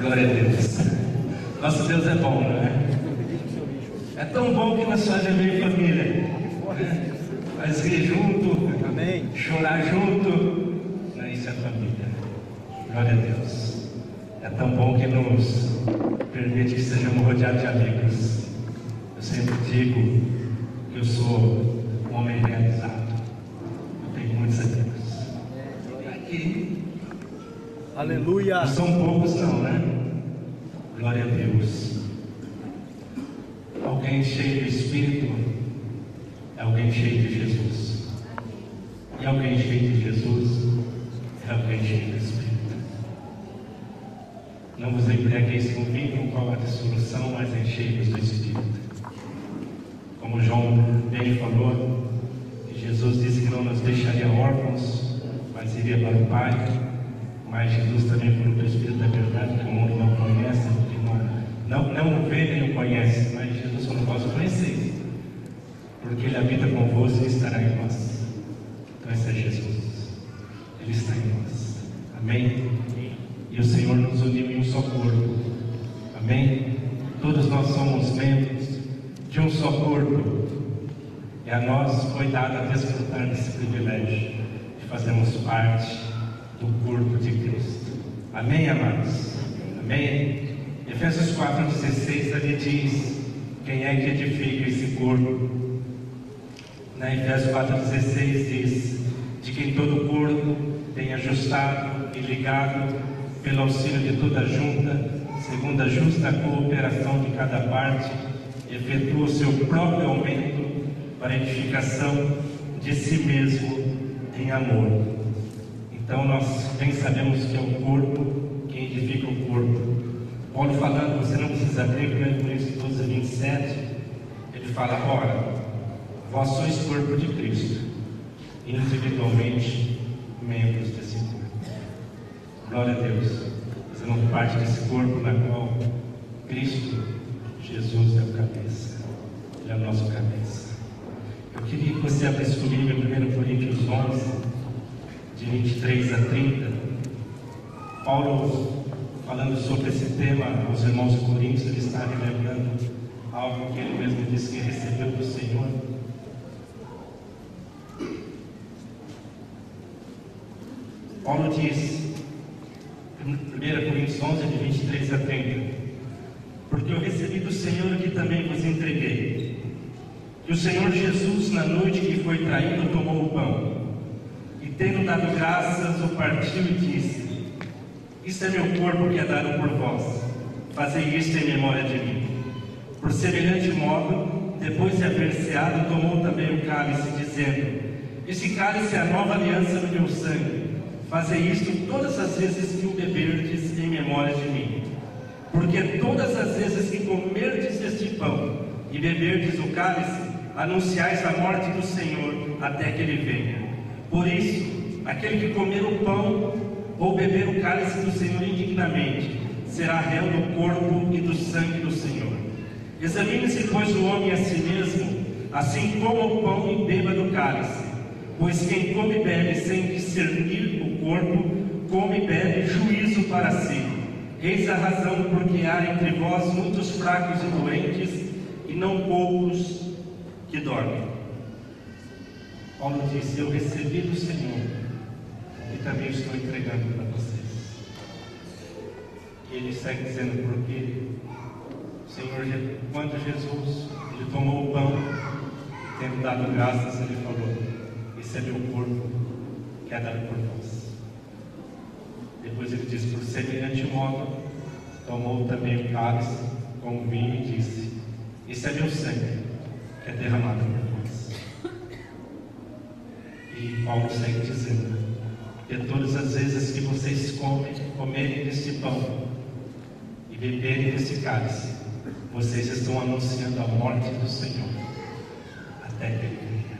Glória a Deus. Nosso Deus é bom, não é? É tão bom que nós fazemos meio família, né? Faz rir junto, amém, chorar junto, né? Isso é família. Glória a Deus. É tão bom que nos permite que sejamos rodeados de amigos. Eu sempre digo que eu sou um homem realizado. Eu tenho muitos amigos. Aqui. Aleluia. Não são poucos não, né? Glória a Deus. Alguém cheio do Espírito é alguém cheio de Jesus. E alguém cheio de Jesus é alguém cheio do Espírito. Não vos embriagueis com vinho, com qual a dissolução, mas enchei-vos do Espírito. Como João bem falou, que Jesus disse que não nos deixaria órfãos, mas iria para o Pai. Mas Jesus também falou do Espírito da verdade, que o mundo não conhece, não vê nem o conhece, mas Jesus falou: vós o conheceis, porque Ele habita convosco e estará em nós. Então esse é Jesus, Ele está em nós, amém? E o Senhor nos uniu em um só corpo, amém? Todos nós somos membros de um só corpo, e a nós foi dado a desfrutar desse privilégio de fazermos parte do corpo de Cristo. Amém, amados? Amém? Efésios 4,16 ali diz: quem é que edifica esse corpo? Na Efésios 4,16 diz: de quem todo o corpo tem ajustado e ligado pelo auxílio de toda junta, segundo a justa cooperação de cada parte, efetua o seu próprio aumento para a edificação de si mesmo em amor. Então nós bem sabemos que é o corpo quem edifica o corpo. Paulo falando, você não precisa abrir, 1 Coríntios 12:27, ele fala: ora, vós sois corpo de Cristo, individualmente membros desse corpo. Glória a Deus, fazemos parte desse corpo na qual Cristo, Jesus é o cabeça, Ele é o nosso cabeça. Eu queria que você abrisse comigo em 1 Coríntios 11, de 23 a 30, Paulo, falando sobre esse tema aos irmãos de Coríntios, ele está relembrando algo que ele mesmo disse que recebeu do Senhor. Paulo diz, em 1 Coríntios 11, de 23 a 30, porque eu recebi do Senhor que também vos entreguei, que o Senhor Jesus, na noite que foi traído, tomou o pão, e tendo dado graças, o partiu e disse: isto é meu corpo que é dado por vós, fazei isto em memória de mim. Por semelhante modo, depois de haver ceado, tomou também o cálice, dizendo: este cálice é a nova aliança no meu sangue, fazei isto todas as vezes que o beberdes em memória de mim. Porque todas as vezes que comerdes este pão e beberdes o cálice, anunciais a morte do Senhor até que Ele venha. Por isso, aquele que comer o pão ou beber o cálice do Senhor indignamente, será réu do corpo e do sangue do Senhor. Examine-se, pois, o homem a si mesmo, assim coma o pão e beba do cálice. Pois quem come e bebe sem discernir o corpo, come e bebe juízo para si. Eis a razão porque há entre vós muitos fracos e doentes, e não poucos que dormem. Paulo disse: eu recebi do Senhor e também estou entregando para vocês. E ele segue dizendo: porque o Senhor, quando Jesus ele tomou o pão, tendo dado graças, ele falou: esse é meu corpo que é dado por vós. Depois ele diz: por semelhante modo, tomou também o cálice com o vinho e disse: esse é meu sangue que é derramado por vós. E Paulo segue dizendo: que todas as vezes que vocês comerem deste pão e beberem desse cálice, vocês estão anunciando a morte do Senhor até que Ele venha.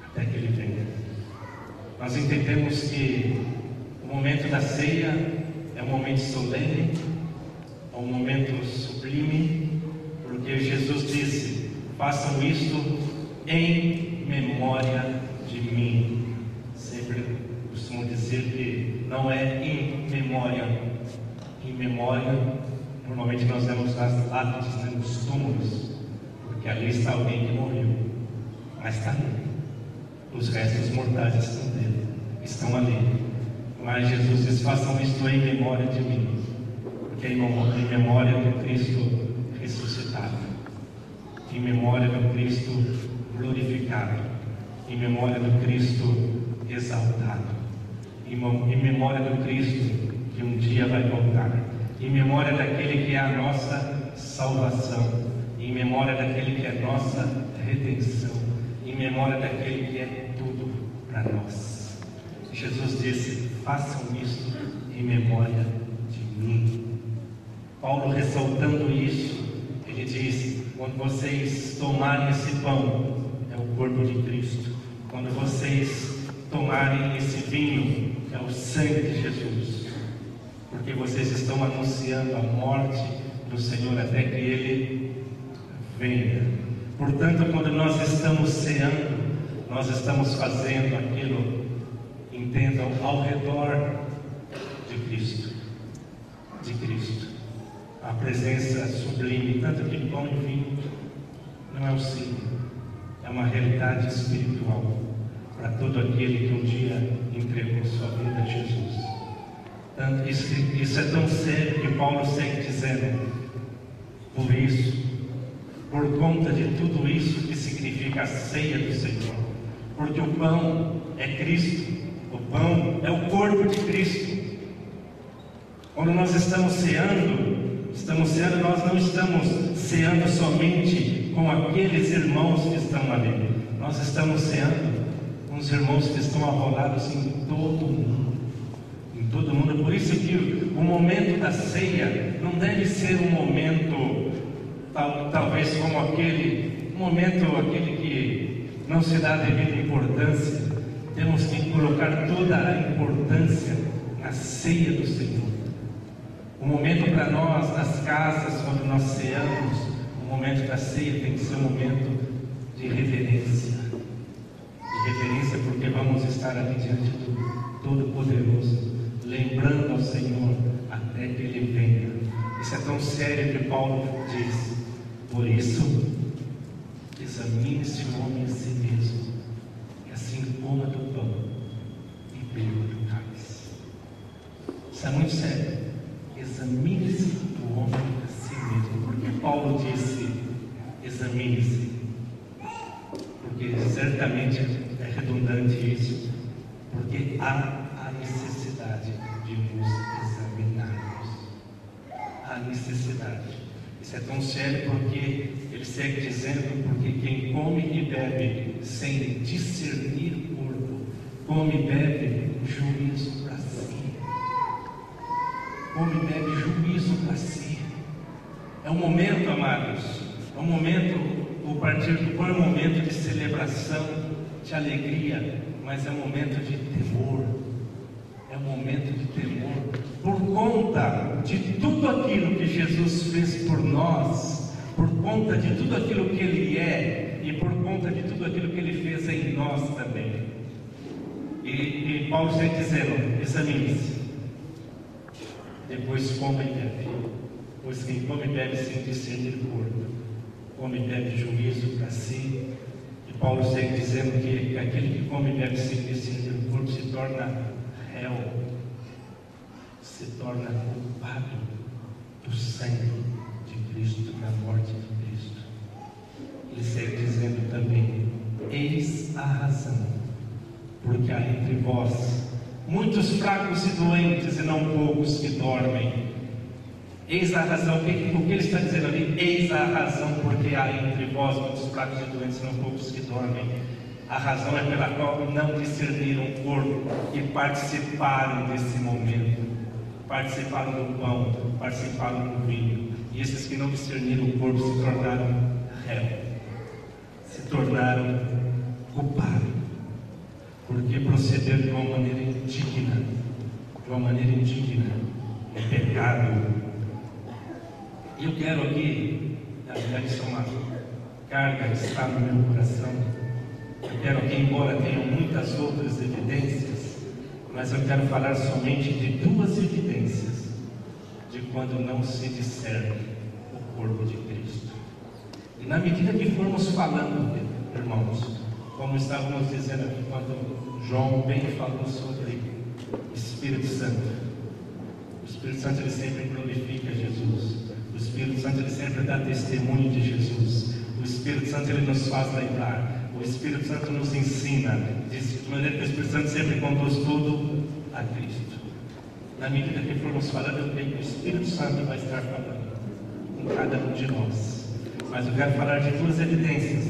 Até que Ele venha. Nós entendemos que o momento da ceia é um momento solene, é um momento sublime, porque Jesus disse: façam isto em memória de mim. Sempre costumo dizer que não é em memória em memória. Normalmente nós vemos as lápides, né, nos túmulos, porque ali está alguém que morreu, mas está ali. Os restos mortais estão ali. Mas Jesus diz: façam isto em memória de mim, porque é em memória do Cristo ressuscitado, em memória do Cristo glorificado, em memória do Cristo exaltado, em memória do Cristo que um dia vai voltar, em memória daquele que é a nossa salvação, em memória daquele que é a nossa redenção, em memória daquele que é tudo para nós. Jesus disse: façam isso em memória de mim. Paulo, ressaltando isso, ele diz: quando vocês tomarem esse pão, é o corpo de Cristo. Quando vocês tomarem esse vinho, é o sangue de Jesus. Porque vocês estão anunciando a morte do Senhor até que Ele venha. Portanto, quando nós estamos ceando, nós estamos fazendo aquilo, entendam, ao redor de Cristo. De Cristo. A presença sublime, tanto que pão e vinho não é um símbolo, é uma realidade espiritual para todo aquele que um dia entregou sua vida a Jesus. Tanto, isso é tão sério que Paulo segue dizendo: por isso, por conta de tudo isso que significa a ceia do Senhor, porque o pão é Cristo, o pão é o corpo de Cristo. Quando nós estamos ceando, nós não estamos ceando somente com aqueles irmãos que estão ali. Nós estamos ceando com os irmãos que estão arrolados em todo o mundo. Em todo o mundo. Por isso que o momento da ceia não deve ser um momento, talvez como aquele que não se dá devida importância. Temos que colocar toda a importância na ceia do Senhor. O momento para nós, nas casas, quando nós ceamos, o momento da ceia tem que ser um momento de reverência. De reverência, porque vamos estar ali diante do Todo-Poderoso, lembrando ao Senhor até que Ele venha. Isso é tão sério que Paulo diz: por isso, examine-se o homem a si mesmo, e assim coma do pão e beba do cálice. Isso é muito sério. Examine-se o homem a si mesmo, porque Paulo disse: examine-se, porque certamente é redundante isso, porque há a necessidade de nos examinarmos. Há necessidade. Isso é tão sério porque ele segue dizendo: porque quem come e bebe sem discernir o corpo, come e bebe juízo para si. Come e bebe juízo para si. É um momento, amados, é um momento, o partir do pão é um momento de celebração, de alegria, mas é um momento de temor. É um momento de temor, por conta de tudo aquilo que Jesus fez por nós, por conta de tudo aquilo que Ele é, e por conta de tudo aquilo que Ele fez em nós também. E Paulo está dizendo: examine-se. Depois coma e bebe, pois quem come e bebe sem discernir o corpo, come e bebe juízo para si. E Paulo segue dizendo que aquele que come e bebe sem discernir o corpo se torna réu, se torna culpado do sangue de Cristo, da morte de Cristo. Ele segue dizendo também: eis a razão, porque há entre vós muitos fracos e doentes, e não poucos que dormem. Eis a razão, o que ele está dizendo ali? Eis a razão, porque há entre vós muitos fracos e doentes, e não poucos que dormem. A razão é pela qual não discerniram o corpo e participaram desse momento. Participaram do pão, participaram do vinho. E esses que não discerniram o corpo se tornaram réu, se tornaram culpados, porque procederam de uma maneira indigna, em pecado. E eu quero aqui, na verdade isso é uma carga que está no meu coração. Eu quero aqui, embora tenham muitas outras evidências, mas eu quero falar somente de duas evidências de quando não se discerne o corpo de Cristo. E na medida que formos falando, irmãos, como estávamos dizendo aqui quando João bem falou sobre o Espírito Santo. O Espírito Santo ele sempre glorifica Jesus. O Espírito Santo ele sempre dá testemunho de Jesus. O Espírito Santo ele nos faz lembrar. O Espírito Santo nos ensina. De maneira que o Espírito Santo sempre conduz tudo a Cristo. Na medida que formos falando, eu creio que o Espírito Santo vai estar falando com cada um de nós. Mas eu quero falar de duas evidências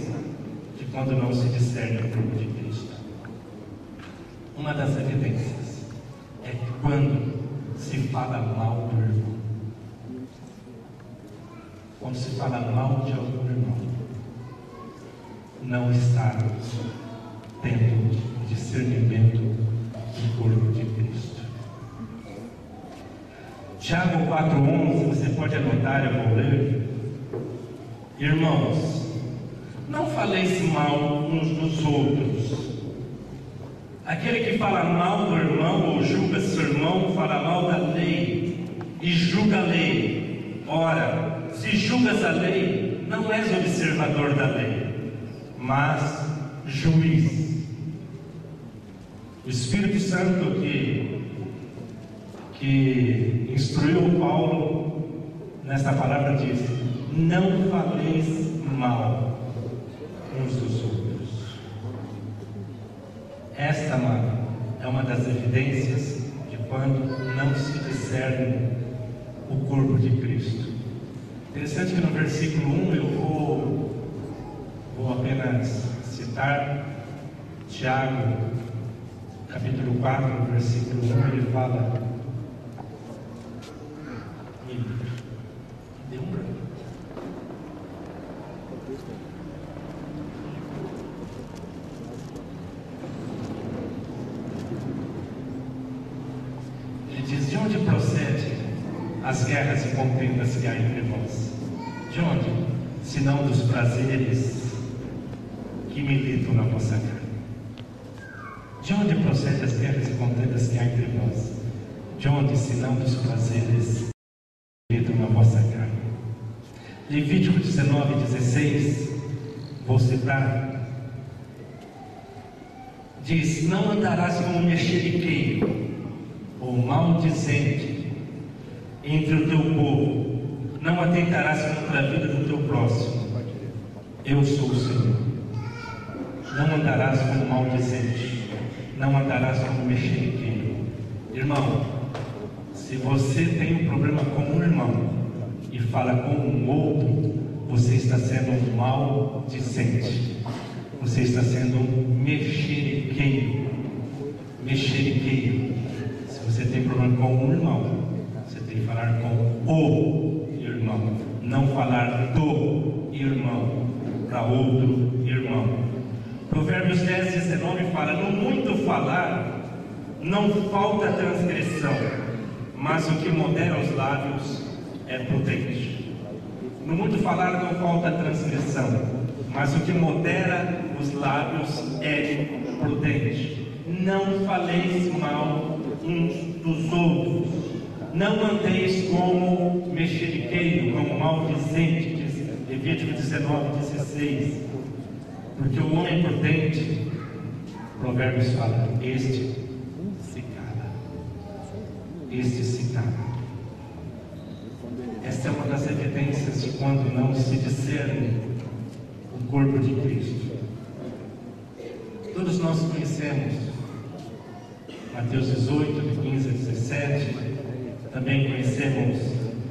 de quando não se discerne o corpo de Cristo. Uma das evidências é quando se fala mal do irmão. Quando se fala mal de algum irmão, não está tendo discernimento do corpo de Cristo. Tiago 4,11, você pode anotar, eu vou ler. Irmãos, não faleis mal uns dos outros. Aquele que fala mal do irmão ou julga seu irmão, fala mal da lei e julga a lei. Ora, se julgas a lei, não és observador da lei, mas juiz. O Espírito Santo que instruiu Paulo nesta palavra diz: não faleis mal uns dos outros. Esta é uma das evidências de quando não se discerne o corpo de Cristo. Interessante que no versículo 1 eu vou apenas citar Tiago, capítulo 4, versículo 1, ele fala: deu um branco. Ele diz: de onde procede as guerras e contendas que há entre vós? De onde? Senão dos prazeres que militam na vossa carne. De onde procede as guerras e contendas que há entre vós? De onde, senão dos prazeres que militam na vossa carne? Levítico 19:16, vou citar, diz: não andarás como mexeriqueiro ou maldizente entre o teu povo, não atentarás contra a vida do teu próximo. Eu sou o Senhor. Não andarás como maldizente, não andarás como mexeriqueiro. Irmão, se você tem um problema com um irmão e fala com um outro, você está sendo um maldizente, você está sendo um mexeriqueiro. Mexeriqueiro. Se você tem problema com um irmão, você tem que falar com o irmão, não falar do irmão para outro irmão. Provérbios 10:19 fala: no muito falar não falta transgressão, mas o que modera os lábios é prudente. No muito falar não falta transgressão, mas o que modera os lábios é prudente. Não faleis mal uns dos outros, não andeis como mexeriqueiro, como maldizente, diz Levítico 19:16. Porque o homem prudente, Provérbios fala, este se cala. Este se cala. Esta é uma das evidências de quando não se discerne o corpo de Cristo. Todos nós conhecemos Mateus 18, de 15 a 17. Também conhecemos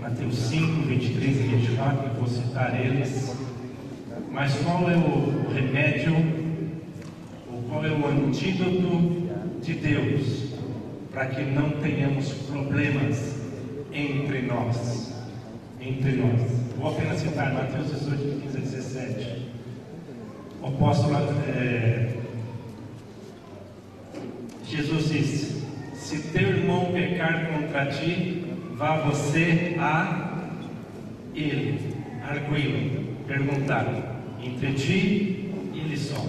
Mateus 5, 23 e 24, eu vou citar eles. Mas qual é o remédio, ou qual é o antídoto de Deus para que não tenhamos problemas entre nós? Entre nós. Vou apenas citar Mateus 18, 15 a 17. O apóstolo Jesus disse: se teu irmão pecar contra ti, vá você a ele, arguí-lo, perguntar entre ti e ele só.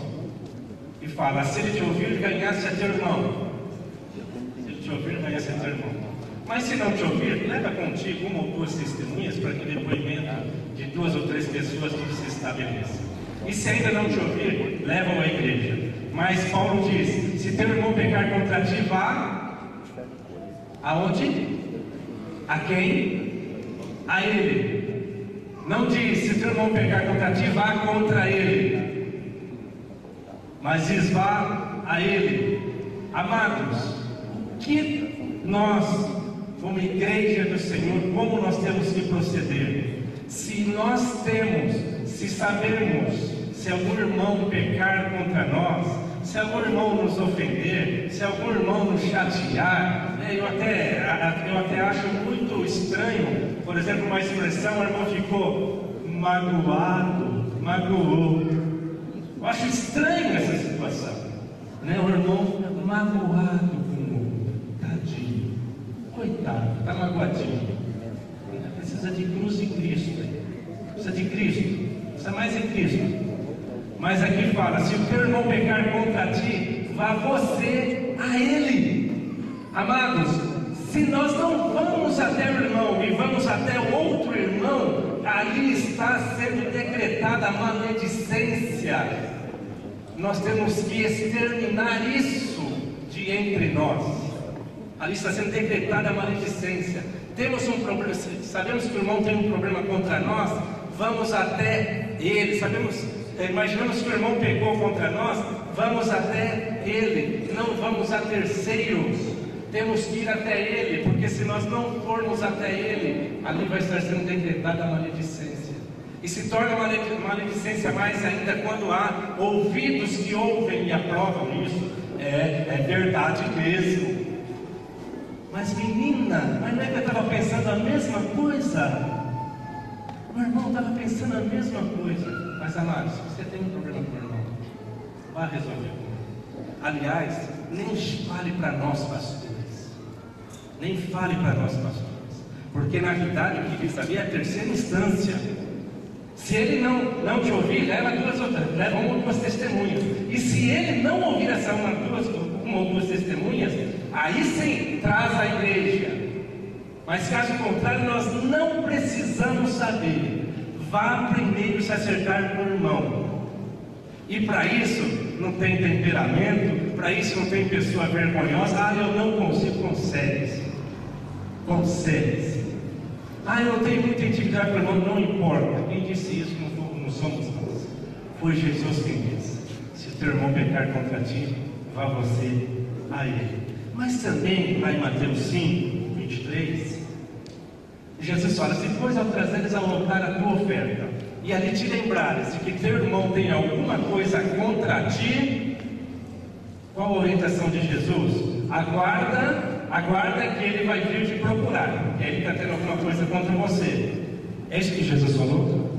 E fala: se ele te ouvir, ganhasse a teu irmão. Se ele te ouvir, ganhasse a teu irmão. Mas se não te ouvir, leva contigo uma ou duas testemunhas para que o depoimento de 2 ou 3 pessoas tudo se estabeleça. E se ainda não te ouvir, leva-o à igreja. Mas Paulo diz: se teu irmão pecar contra ti, vá aonde? A quem? A ele. Não diz: se teu irmão pecar contra ti, vá contra ele. Mas diz: vá a ele. Amados, o que nós, como igreja do Senhor, como nós temos que proceder? Se sabermos, se algum irmão pecar contra nós, se algum irmão nos ofender, se algum irmão nos chatear, eu até acho muito estranho, por exemplo, uma expressão: o irmão ficou magoou. Eu acho estranho essa situação, né? O irmão magoado com o outro, tadinho, coitado, está magoadinho, precisa de cruz de Cristo, precisa de Cristo, precisa mais de Cristo. Mas aqui fala: se o teu irmão pecar contra ti, vá você a ele. Amados, se nós não vamos até o irmão e vamos até o outro irmão, ali está sendo decretada a maledicência. Nós temos que exterminar isso de entre nós. Ali está sendo decretada a maledicência. Temos um problema, sabemos que o irmão tem um problema contra nós, vamos até ele. Imaginamos que o irmão pecou contra nós, vamos até ele, não vamos a terceiros. Temos que ir até ele, porque se nós não formos até ele, ali vai estar sendo decretada a maledicência. E se torna maledicência mais ainda quando há ouvidos que ouvem e aprovam isso. É verdade mesmo. Mas menina, mas não é que eu estava pensando a mesma coisa? O irmão estava pensando a mesma coisa. Mas amados, se você tem um problema com o irmão, vá resolver com ele. Aliás, nem fale para nós pastores. Nem fale para nós pastores. Porque na verdade o que diz ali é a terceira instância. Se ele não te ouvir, leva uma ou duas testemunhas. E se ele não ouvir essa uma ou duas testemunhas, aí sim, traz a igreja. Mas caso contrário, nós não precisamos saber. Vá primeiro se acertar com o irmão. E para isso não tem temperamento, para isso não tem pessoa vergonhosa. Eu não consigo, consegue-se. Eu não tenho muita intimidade com o irmão, não importa. Quem disse isso não somos nós. Foi Jesus quem disse: se o teu irmão pecar contra ti, vá você a ele. Mas também, lá em Mateus 5, 23, Jesus fala: se depois ao trazeres ao altar a tua oferta, e ali te lembrares de que teu irmão tem alguma coisa contra ti, qual a orientação de Jesus? Aguarda que ele vai vir te procurar, que ele está tendo alguma coisa contra você. É isso que Jesus falou?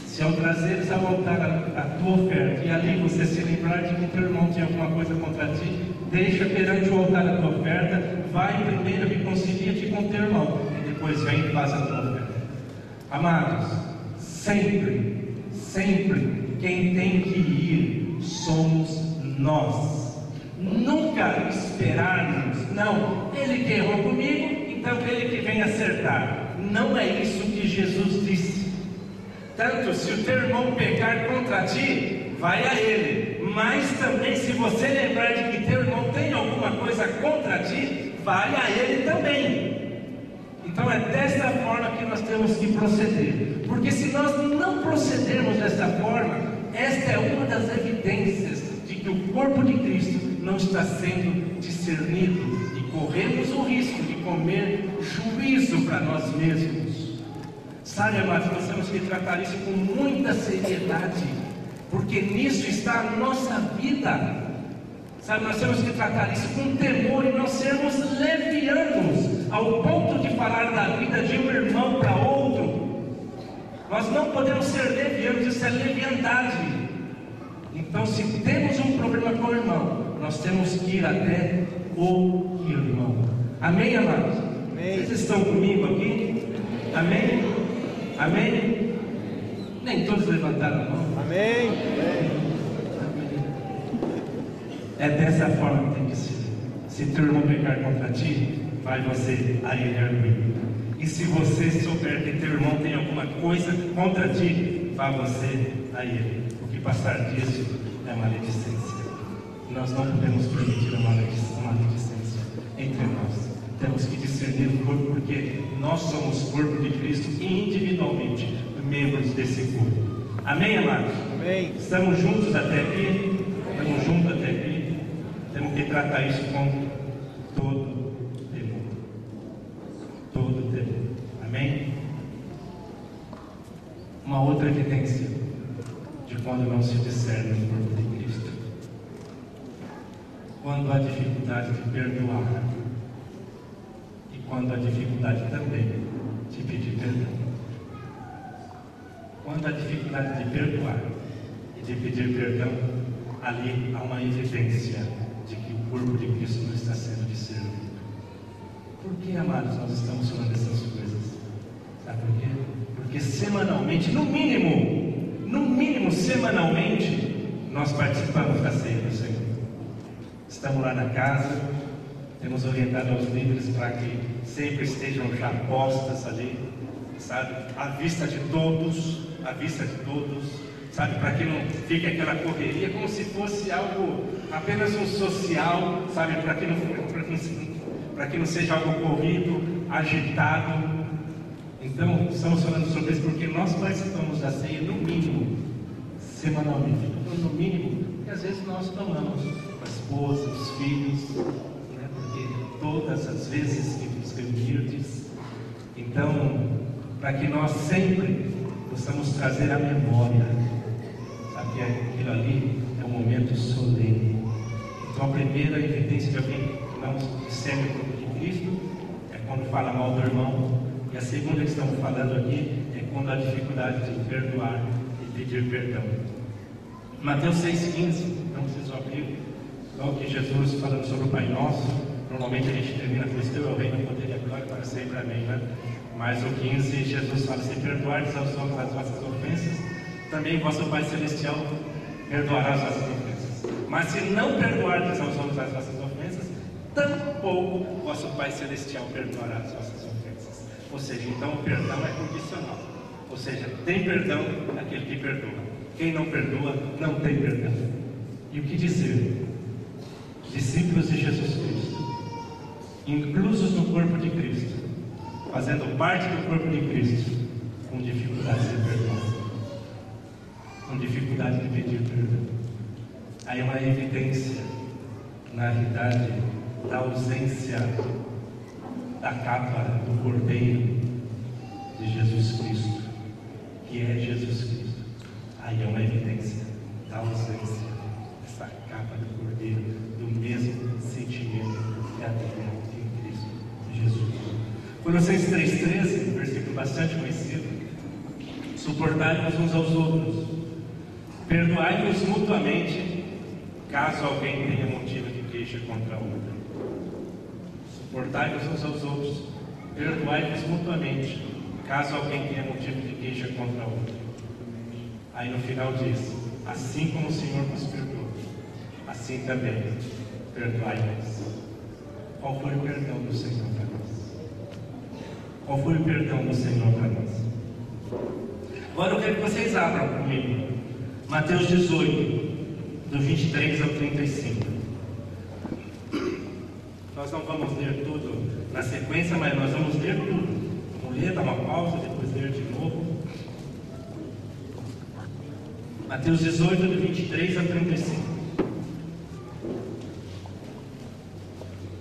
Se ao trazeres ao altar a tua oferta, e ali você se lembrar de que teu irmão tem alguma coisa contra ti, deixa perante o altar a tua oferta, vai primeiro e reconcilia-te com teu irmão, e depois vem e faz a tua oferta. Amados, sempre, quem tem que ir somos nós. Nunca esperarmos, não, ele que errou comigo, então ele que vem acertar. Não é isso que Jesus disse. Tanto se o teu irmão pecar contra ti, vai a ele. Mas também, se você lembrar de que teu irmão tem alguma coisa contra ti, vai a ele também. Então é desta forma que nós temos que proceder. Porque se nós não procedermos desta forma, esta é uma das evidências de que o corpo de Cristo não está sendo discernido, e corremos o risco de comer juízo para nós mesmos. Sabe, amados, nós temos que tratar isso com muita seriedade, porque nisso está a nossa vida. Sabe, nós temos que tratar isso com temor e não sermos levianos ao ponto de falar da vida de um irmão para outro. Nós não podemos ser levianos, isso é leviandade. Então, se temos um problema com o irmão, nós temos que ir até o irmão. Amém, amados? Amém. Vocês estão comigo aqui? Amém? Amém? Nem todos levantaram a mão. Amém. É dessa forma que tem que ser. Se teu irmão pecar contra ti, vai você a ele arguir. E se você souber que teu irmão tem alguma coisa contra ti, vá você a ele. Porque passar disso é maledicência. Nós não podemos permitir a maledicência entre nós. Temos que discernir o corpo, porque nós somos corpo de Cristo e individualmente membros desse corpo. Amém, amados? Amém. Estamos juntos até aqui? Estamos juntos até aqui? Temos que tratar isso com todo temor. Todo temor. Amém? Uma outra evidência de quando não se discerne o corpo de Cristo. Quando há dificuldade de perdoar. E quando há dificuldade também de pedir perdão. Quando há dificuldade de perdoar e de pedir perdão, ali há uma evidência de que o corpo de Cristo não está sendo discernido. Por que, amados, nós estamos falando dessas coisas? Sabe por quê? Porque semanalmente, no mínimo semanalmente, nós participamos da ceia do Senhor. Estamos lá na casa, temos orientado aos líderes para que sempre estejam já postas ali, sabe, à vista de todos, sabe, para que não fique aquela correria como se fosse algo apenas um social, sabe, para que não seja algo corrido, agitado. Então, estamos falando sobre isso porque nós participamos da ceia no mínimo, semanalmente. No mínimo, porque às vezes nós tomamos com a esposa, os filhos, né, porque todas as vezes que nos reunirdes. Então, para que nós sempre possamos trazer à memória, sabe, que aquilo ali é um momento solene. Então, a primeira evidência de alguém que não discerne o corpo de Cristo é quando fala mal do irmão. E a segunda que estamos falando aqui é quando há dificuldade de perdoar e pedir perdão. Mateus 6,15, não preciso abrir, logo que Jesus falando sobre o Pai Nosso, normalmente a gente termina com isso, teu é o reino, o poder e a glória para sempre, amém, né? Mas o 15, Jesus fala, se perdoardes aos homens as vossas ofensas, também vosso Pai Celestial perdoará as vossas ofensas. Mas se não perdoardes aos homens as vossas ofensas, tampouco vosso Pai Celestial perdoará as vossas ofensas. Ou seja, então o perdão é condicional. Ou seja, tem perdão aquele que perdoa. Quem não perdoa, não tem perdão. E o que dizer? Discípulos de Jesus Cristo, inclusos no corpo de Cristo, fazendo parte do corpo de Cristo, com dificuldade de perdoar, com dificuldade de pedir perdão. Aí é uma evidência, na realidade, da ausência da capa do Cordeiro de Jesus Cristo, que é Jesus Cristo. Aí é uma evidência da ausência dessa capa do Cordeiro, do mesmo sentimento que havia em Cristo Jesus. Colossenses 3,13, versículo bastante conhecido: suportai-vos uns aos outros, perdoai-vos mutuamente, caso alguém tenha motivo de queixa contra outro. Suportai-vos uns aos outros, perdoai-vos mutuamente, caso alguém tenha motivo de queixa contra outro. Aí no final diz: assim como o Senhor nos perdoou, assim também perdoai-vos. Qual foi o perdão do Senhor para nós? Qual foi o perdão do Senhor para nós? Agora eu quero que vocês abram comigo Mateus 18, do 23 ao 35. Nós não vamos ler tudo na sequência, mas nós vamos ler tudo. Vamos ler, dar uma pausa, depois ler de novo. Mateus 18, do 23 a 35.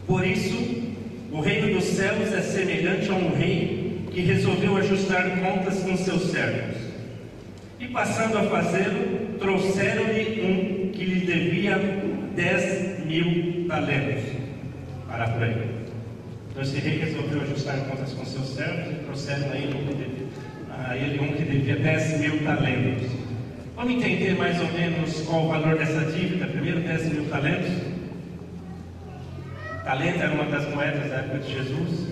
Por isso, o reino dos céus é semelhante a um rei que resolveu ajustar contas com seus servos. E passando a fazê-lo, trouxeram-lhe um que lhe devia 10.000 talentos. Para por aí. Então esse rei resolveu ajustar contas com seus servos e trouxeram a ele um que devia 10.000 talentos. Vamos entender mais ou menos qual o valor dessa dívida? Primeiro, 10.000 talentos. Talento era uma das moedas da época de Jesus.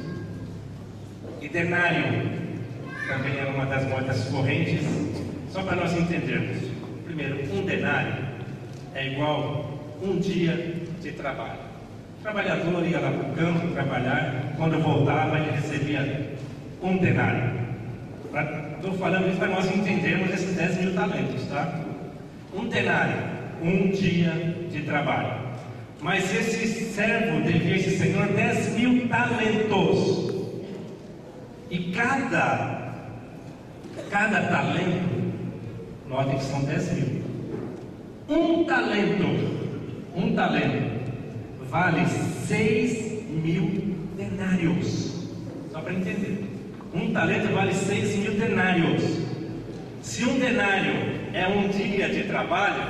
E denário também era uma das moedas correntes. Só para nós entendermos. Primeiro, um denário é igual um dia de trabalho. O trabalhador ia lá para o campo trabalhar, quando voltava, ele recebia um denário. Estou falando isso para nós entendermos esses 10 mil talentos, tá? Um denário, um dia de trabalho. Mas esse servo devia a esse senhor 10 mil talentos. E cada talento, notem que são 10 mil. Um talento vale 6 mil denários. Só para entender. Um talento vale 6 mil denários. Se um denário é um dia de trabalho,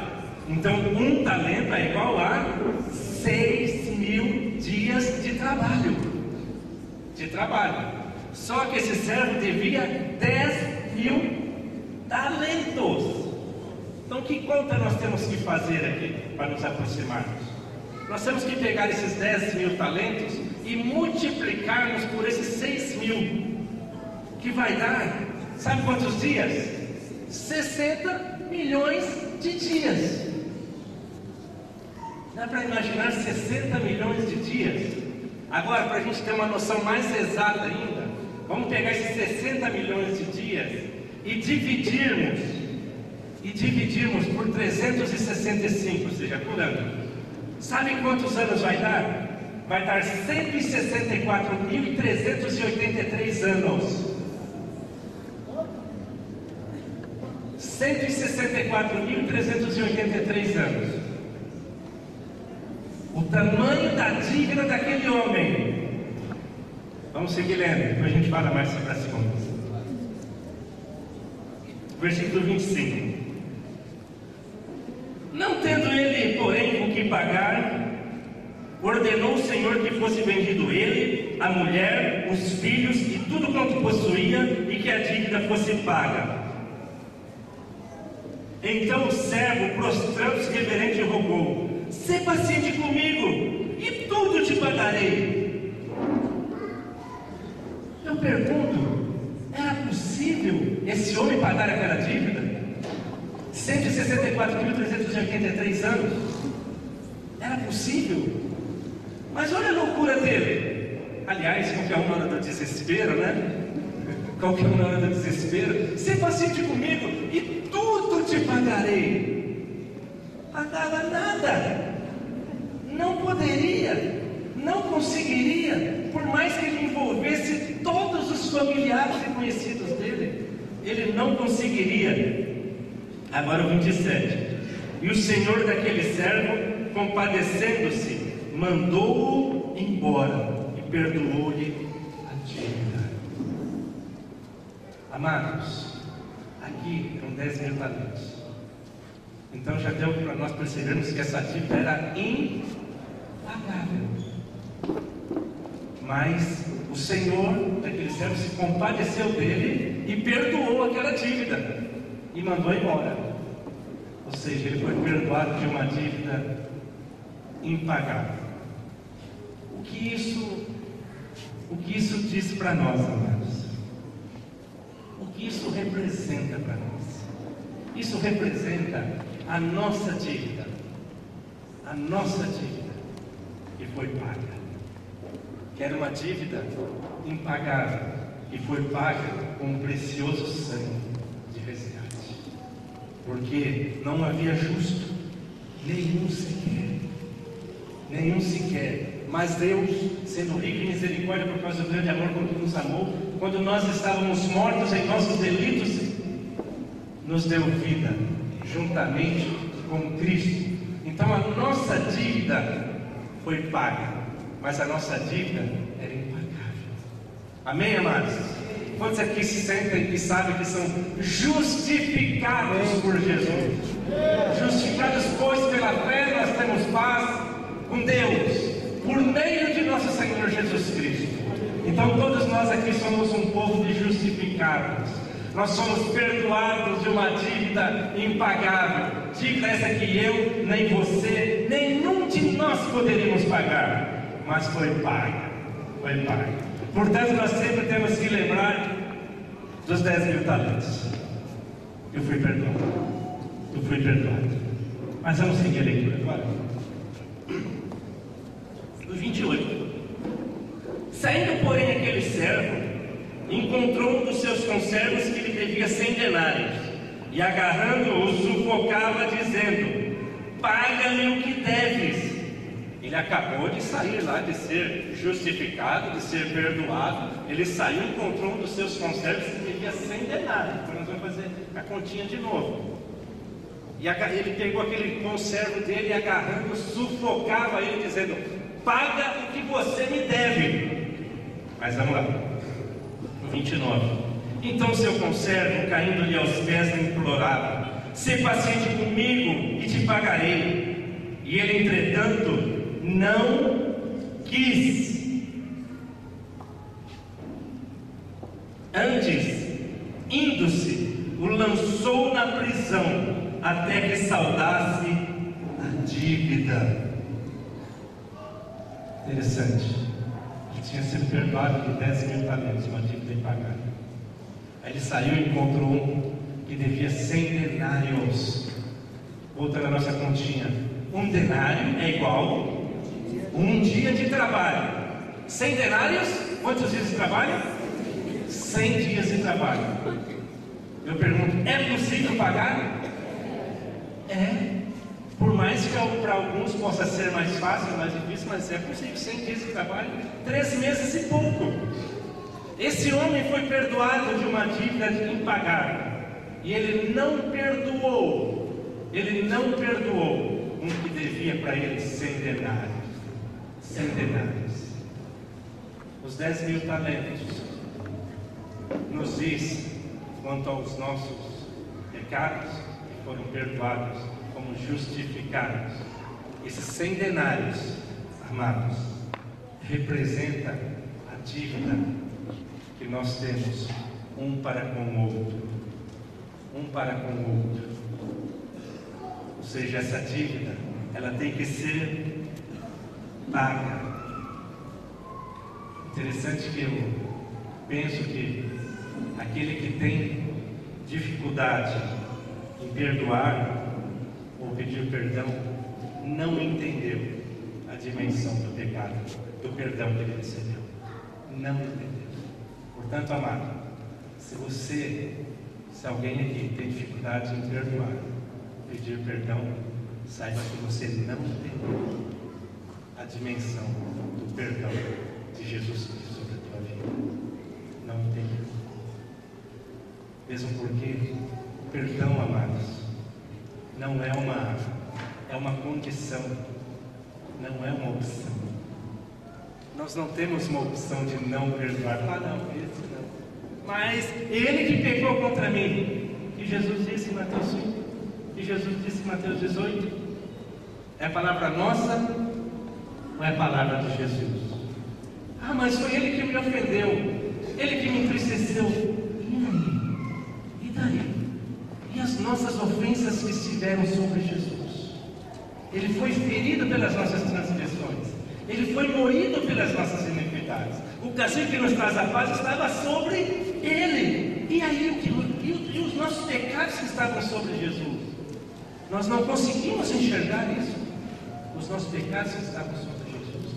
então um talento é igual a 6 mil dias de trabalho. Só que esse servo devia 10 mil talentos. Então que conta nós temos que fazer aqui para nos aproximarmos? Nós temos que pegar esses 10 mil talentos e multiplicarmos por esses 6 mil, que vai dar, sabe quantos dias? 60 milhões de dias. Dá para imaginar 60 milhões de dias? Agora, para a gente ter uma noção mais exata ainda, vamos pegar esses 60 milhões de dias e dividirmos por 365, ou seja, por ano. Sabe quantos anos vai dar? Vai dar 164.383 anos. 164.383 anos. O tamanho da dívida daquele homem. Vamos seguir lendo, depois a gente fala mais sobre as contas. Versículo 25. Não tendo ele, porém, com que pagar, ordenou o Senhor que fosse vendido ele, a mulher, os filhos e tudo quanto possuía, e que a dívida fosse paga. Então o servo, prostrando-se reverente, rogou: sê paciente comigo, e tudo te pagarei. Eu pergunto, era possível esse homem pagar aquela dívida? 164.383 anos. Era possível? Mas olha a loucura dele. Aliás, qualquer um na hora do desespero, né? Qualquer um na hora do desespero. Sê paciente comigo e tudo te pagarei. Pagava nada. Não poderia. Não conseguiria. Por mais que ele envolvesse todos os familiares e conhecidos dele, ele não conseguiria. Agora o 27. E o senhor daquele servo, compadecendo-se, mandou-o embora e perdoou-lhe a dívida. Amados, aqui eram 10 mil talentos. Então já deu para nós percebermos que essa dívida era impagável. Mas o senhor daquele servo se compadeceu dele e perdoou aquela dívida e mandou embora. Ou seja, ele foi perdoado de uma dívida impagável. O que isso diz para nós, amados? O que isso representa para nós? Isso representa a nossa dívida. A nossa dívida que foi paga. Que era uma dívida impagável e foi paga com um precioso sangue de resgate. Porque não havia justo, nenhum sequer. Mas Deus, sendo rico em misericórdia por causa do grande amor com que nos amou, quando nós estávamos mortos em nossos delitos, nos deu vida juntamente com Cristo. Então a nossa dívida foi paga, mas a nossa dívida era impagável. Amém, amados? Quantos aqui se sentem e sabem que são justificados por Jesus? Justificados, pois pela fé nós temos paz com Deus, por meio de nosso Senhor Jesus Cristo. Então todos nós aqui somos um povo de justificados. Nós somos perdoados de uma dívida impagável. Dívida essa que eu, nem você, nenhum de nós poderíamos pagar, mas foi paga. Foi paga. Portanto, nós sempre temos que lembrar dos 10 mil talentos. Eu fui perdoado. Mas vamos seguir a leitura agora. Do 28. Saindo, encontrou um dos seus conservos que lhe devia 100 denários, e agarrando-o, sufocava, dizendo: paga-me o que deves. Ele acabou de sair lá, de ser justificado, de ser perdoado. Ele saiu e encontrou um dos seus conservos que devia 100 denários. Então nós vamos fazer a continha de novo. E ele pegou aquele conservo dele e agarrando, sufocava ele, dizendo: paga o que você me deve. Mas vamos lá, no 29. Então seu conservo, caindo-lhe aos pés, lhe implorava: sê paciente comigo e te pagarei. E ele, entretanto, não quis. Antes, indo-se, o lançou na prisão, até que saldasse a dívida. Interessante. Ele tinha sido perdoado de 10.000 talentos, uma dívida impagada. Aí ele saiu e encontrou um que devia 100 denários. Voltando à nossa continha, um denário é igual um dia de trabalho. 100 denários, quantos dias de trabalho? 100 dias de trabalho. Eu pergunto, é possível pagar? É. Por mais que para alguns possa ser mais fácil, mais difícil, mas é possível. 100 dias de trabalho, 3 meses e pouco. Esse homem foi perdoado de uma dívida impagável, e ele não perdoou. Ele não perdoou um que devia para ele 100 denários. 100 denários. Os 10.000 talentos nos diz quanto aos nossos pecados que foram perdoados, como justificados. Esses 100 denários, amados, representa a dívida que nós temos um para com o outro. Um para com o outro. Ou seja, essa dívida, ela tem que ser paga. Interessante que eu penso que aquele que tem dificuldade em perdoar ou pedir perdão não entendeu a dimensão do pecado, do perdão que ele recebeu. Não entendeu. Portanto, amado, se alguém aqui tem dificuldade em perdoar, pedir perdão, saiba que você não entendeu a dimensão do perdão de Jesus Cristo sobre a tua vida. Não entendeu. Mesmo porque o perdão, amados, não é uma condição, não é uma opção. Nós não temos uma opção de não perdoar. Ah, não, esse não. Mas ele que pecou contra mim, que Jesus disse em Mateus 5, que Jesus disse em Mateus 18, é a palavra nossa ou é a palavra de Jesus? Ah, mas foi ele que me ofendeu, ele que me entristeceu. E aí? E daí? E as nossas ofensas que estiveram sobre Jesus? Ele foi ferido pelas nossas transgressões, ele foi moído pelas nossas iniquidades. O castigo que nos traz a paz estava sobre ele. E aí, e os nossos pecados que estavam sobre Jesus? Nós não conseguimos enxergar isso. Os nossos pecados que estavam sobre Jesus.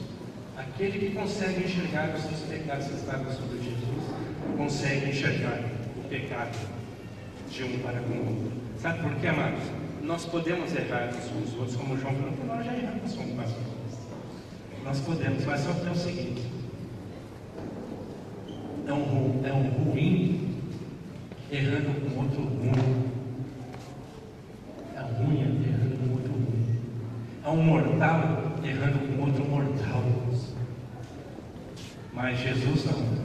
Aquele que consegue enxergar os seus pecados que estavam sobre Jesus, consegue enxergar o pecado de um para com o outro. Sabe por quê, amados? Nós podemos errar uns com os outros, como João falou, nós já erramos com as pessoas. Nós podemos, mas só que é o seguinte: é um ruim errando com outro ruim. É um ruim errando com outro ruim. É um mortal errando com outro mortal. Mas Jesus não.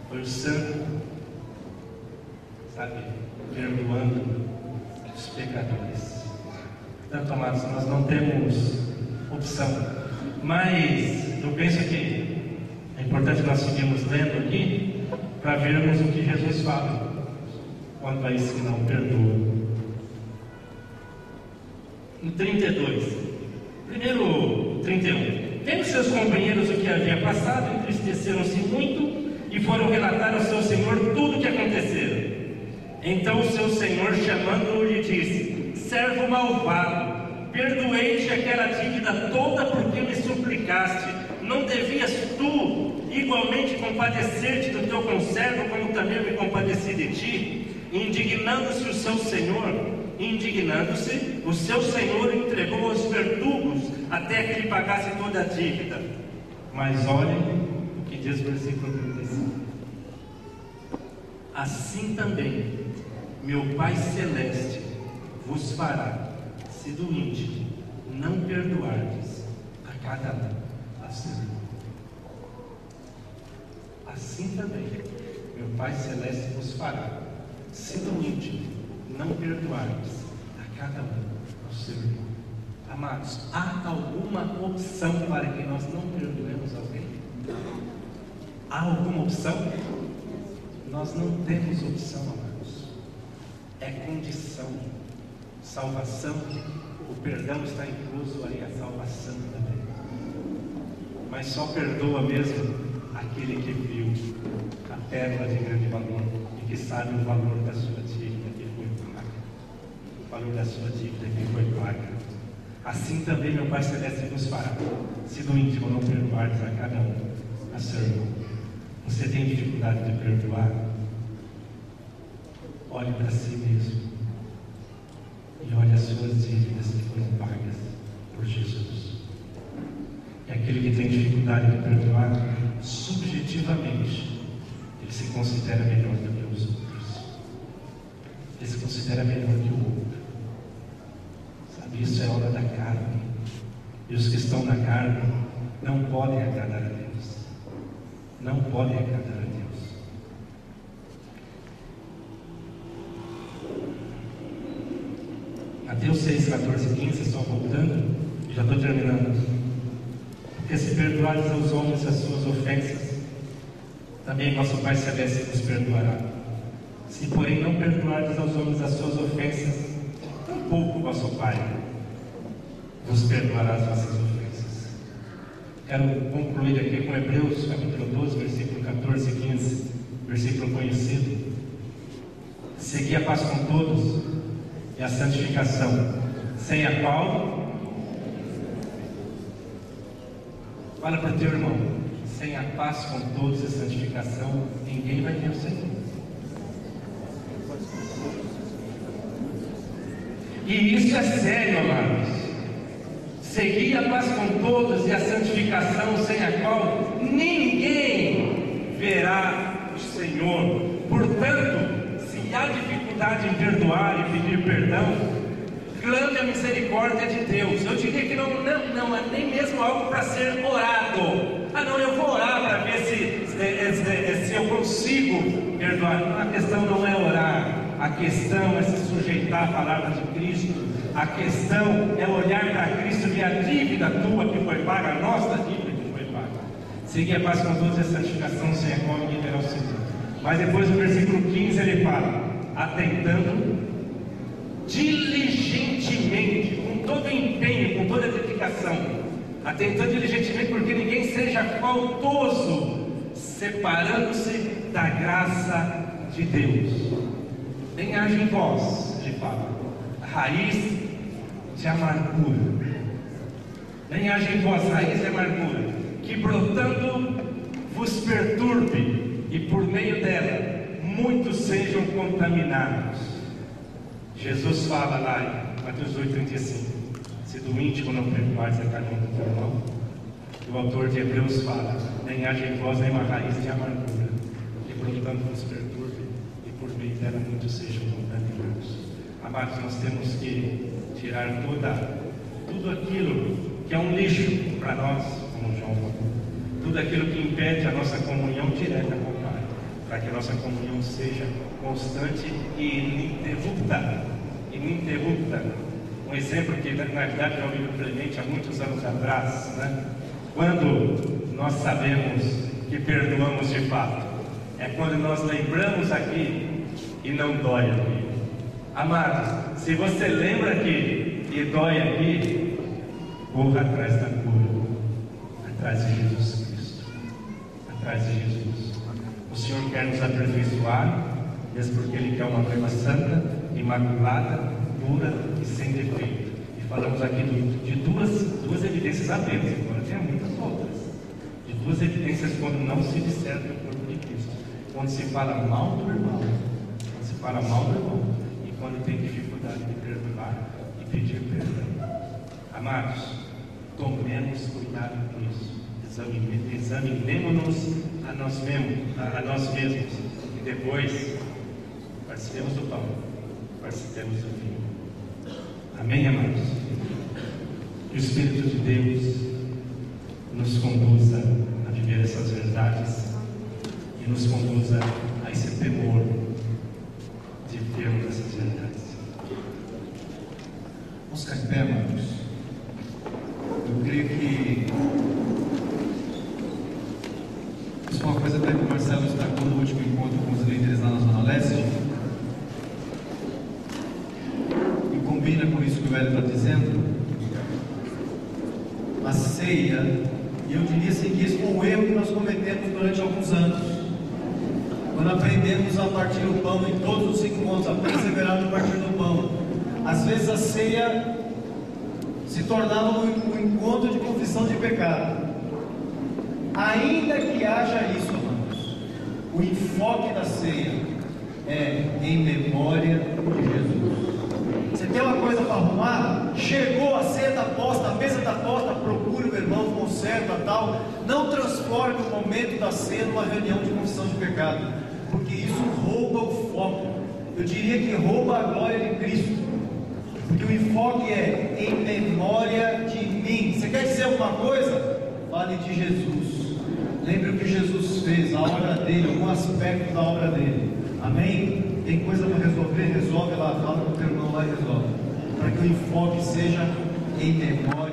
Foi o santo, sabe, perdoando os pecadores. Portanto, amados, nós não temos opção. Mas eu penso que é importante nós seguirmos lendo aqui para vermos o que Jesus fala quanto a isso que não perdoa. No 32, primeiro 31. Vendo seus companheiros o que havia passado, entristeceram-se muito e foram relatar ao seu senhor tudo o que acontecera. Então o seu senhor, chamando-o, lhe disse: servo malvado, perdoei-te aquela dívida toda porque me suplicaste. Não devias tu igualmente compadecer-te do teu conservo, como compadecer de ti, indignando-se o seu senhor entregou aos verdugos até que lhe pagasse toda a dívida. Mas olhem o que diz o versículo 35. Assim também meu Pai Celeste vos fará, se do íntimo não perdoardes a cada um a seu irmão. Assim também meu Pai Celeste vos fará, se do íntimo não perdoardes a cada um ao seu irmão. Amados, há alguma opção para que nós não perdoemos alguém? Há alguma opção? Nós não temos opção, amados. É condição. Salvação, o perdão está incluso aí, a salvação também. Mas só perdoa mesmo aquele que viu a pérola de grande valor e que sabe o valor da sua dívida que foi paga. O valor da sua dívida que foi paga. Assim também meu Pai Celeste vos fará, se do íntimo não perdoardes a cada um a seu irmão. Você tem dificuldade de perdoar? Olhe para si mesmo e olhe as suas dívidas que foram pagas por Jesus. E aquele que tem dificuldade de perdoar, subjetivamente, ele se considera melhor do que os outros. Ele se considera melhor que o outro. Sabe, isso é obra da carne. E os que estão na carne não podem agradar a Deus. Não podem agradar a Deus. Mateus 6, 14, 15, só voltando, e já estou terminando. Porque se perdoares aos homens as suas ofensas, também vosso Pai Celeste vos perdoará. Se porém não perdoardes aos homens as suas ofensas, tampouco vosso Pai vos perdoará as vossas ofensas. Quero concluir aqui com Hebreus capítulo 12, versículo 14 e 15, versículo conhecido. Segui a paz com todos e a santificação, sem a qual, fala para o teu irmão, sem a paz com todos e a santificação, ninguém vai ver o Senhor. E isso é sério, amados. Seguir a paz com todos e a santificação, sem a qual ninguém verá o Senhor. Portanto, se há dificuldade em perdoar e pedir perdão, clame a misericórdia de Deus. Eu diria que não é nem mesmo algo para ser orado. Não, eu vou orar para ver se eu consigo perdoar. A questão não é orar. A questão é se sujeitar à palavra de Cristo. A questão é olhar para Cristo e a dívida tua que foi paga, a nossa dívida que foi paga. Seguir a paz com todos e a santificação, sem a qual ninguém terá o Senhor. Mas depois no versículo 15 ele fala, atentando diligentemente, com todo empenho, com toda dedicação, atentando diligentemente, porque ninguém seja faltoso, separando-se da graça de Deus. Nem haja em vós, ele fala, raiz de amargura. Nem haja em vós raiz de amargura, que brotando vos perturbe, e por meio dela muitos sejam contaminados. Jesus fala lá em Mateus 8,35, se do íntimo não perdoares a cada um do teu irmão. O autor de Hebreus fala, nem haja em vós nenhuma raiz de amargura, que brotando vos perturbe, e por meio dela muitos sejam contaminados. Amados, nós temos que tirar tudo aquilo que é um lixo para nós, como João falou, tudo aquilo que impede a nossa comunhão direta com o Pai, para que a nossa comunhão seja constante e ininterrupta. Um exemplo que na verdade eu ouvi no Clemente há muitos anos atrás, né? Quando nós sabemos que perdoamos de fato, é quando nós lembramos aqui e não dói aqui. Amados, se você lembra aqui e dói aqui, corra atrás da cura, atrás de Jesus Cristo, atrás de Jesus. O Senhor quer nos aperfeiçoar, mesmo porque Ele quer uma noiva santa, imaculada, pura e sem defeito. E falamos aqui de duas evidências apenas, agora tem muitas outras. De duas evidências quando não se discerne o corpo de Cristo. Quando se fala mal do irmão fala mal do irmão e quando tem dificuldade de perdoar e pedir perdão. Amados, tomemos cuidado com isso. Examinemos-nos a nós mesmos e depois participemos do pão, participemos do vinho. Amém, amados? Que o Espírito de Deus nos conduza a viver essas verdades e nos conduza a esse temor de vivermos essas verdades. Vamos ficar em pé, amados. Eu creio que isso é uma coisa até que o Marcelo destacou no último encontro com os líderes lá na Zona Leste. E combina com isso que o Hélio está dizendo. A ceia, e eu diria assim, que isso foi um erro que nós cometemos durante alguns anos. Quando aprendemos a partir o pão em todos os encontros, a perseverar no partir do pão. Às vezes a ceia se tornava um encontro de confissão de pecado. Ainda que haja isso, amados, o enfoque da ceia é em memória de Jesus. Você tem uma coisa para arrumar? Chegou, a ceia está posta, a mesa está posta, procure o irmão, conserta tal. Não transforme o momento da ceia numa reunião de confissão de pecado, porque isso rouba o foco. Eu diria que rouba a glória de Cristo, porque o enfoque é em memória de mim. Você quer dizer alguma coisa? Fale de Jesus. Lembre o que Jesus fez, a obra dele, algum aspecto da obra dele. Amém? Tem coisa para resolver? Resolve lá, fala com o teu irmão lá e resolve. Para que o enfoque seja em memória